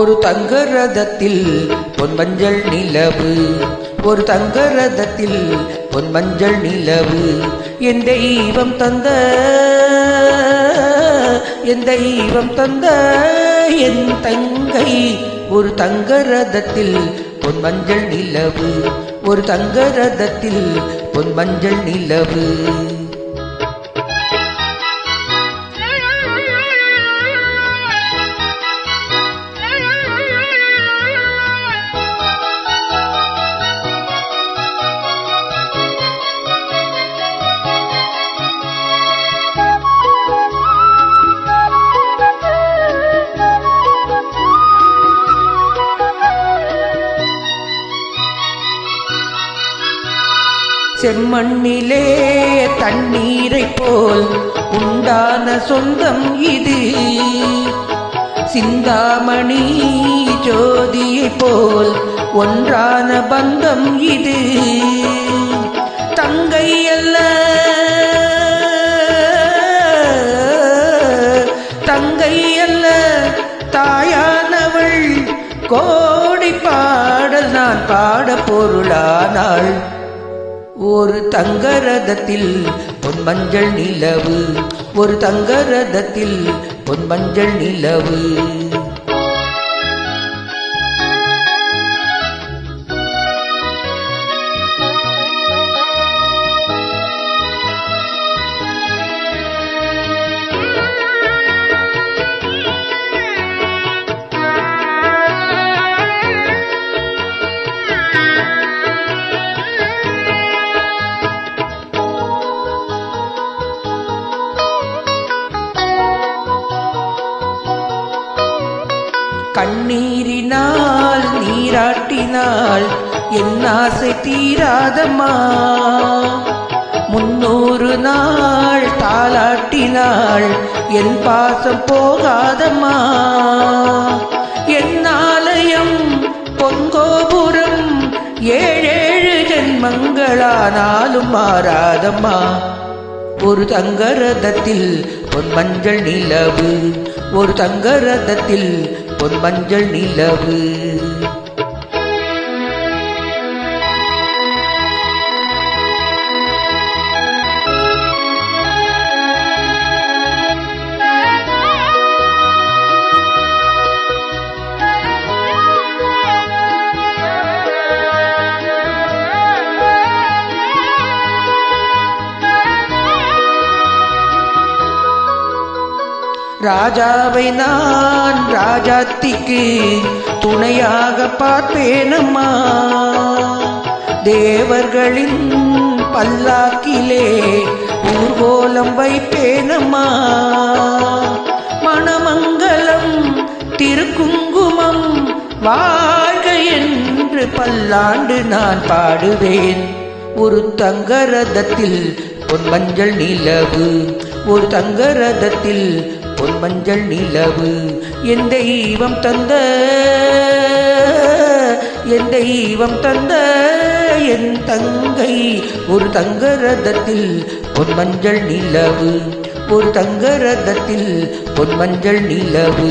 ஒரு தங்க ரதத்தில் பொன்மஞ்சள் நிலவு, ஒரு தங்க ரதத்தில் பொன்மஞ்சள் நிலவு. என் தெய்வம் தந்த, என் தெய்வம் தந்த என் தங்கை. ஒரு தங்க ரதத்தில் பொன்மஞ்சள் நிலவு, ஒரு தங்க ரதத்தில் பொன்மஞ்சள் நிலவு. செம்மண்ணிலே தண்ணீரை போல் உண்டான சொந்தம் இது, சிந்தாமணி ஜோதியை போல் ஒன்றான பந்தம் இது. தங்கை அல்ல, தங்கை அல்ல தாயானவள். கோடி பாடல் நான் பாட பொருளானாள். ஒரு தங்க ரதத்தில் பொன்மஞ்சள் நிலவு, ஒரு தங்க ரதத்தில் பொன்மஞ்சள் நிலவு. கண்ணீரினால் நீராட்டினால் என் ஆசை தீராதம்மா. 300 நாள் தாலாட்டினாள் என் பாசம் போகாதம்மா. என் ஆலயம் பொங்கோபுரம் 7 ஜென்மங்களானாலும் மாறாதம்மா. ஒரு தங்க ரதத்தில் பொன்மஞ்சள் நிலவு, ஒரு தங்க ரதத்தில் பொன்மஞ்சள் நிலவு. ராஜாவை நான் ராஜாத்திக்கு துணையாக பார்ப்பேனம்மா. தேவர்களின் பல்லாக்கிலே ஊர்வலம் வைப்பேனம்மா. மணமங்கலம் திருக்குங்குமம் வாழ்க என்று பல்லாண்டு நான் பாடுவேன். ஒரு தங்க ரதத்தில் பொன்மஞ்சள் நிலவு, ஒரு தங்க ரதத்தில் பொன்மஞ்சள் நிலவு. என் தெய்வம் தந்த, என் தெய்வம் தந்த என் தங்கை. ஒரு தங்க ரதத்தில் பொன்மஞ்சள் நிலவு, ஒரு தங்க ரதத்தில் பொன்மஞ்சள் நிலவு.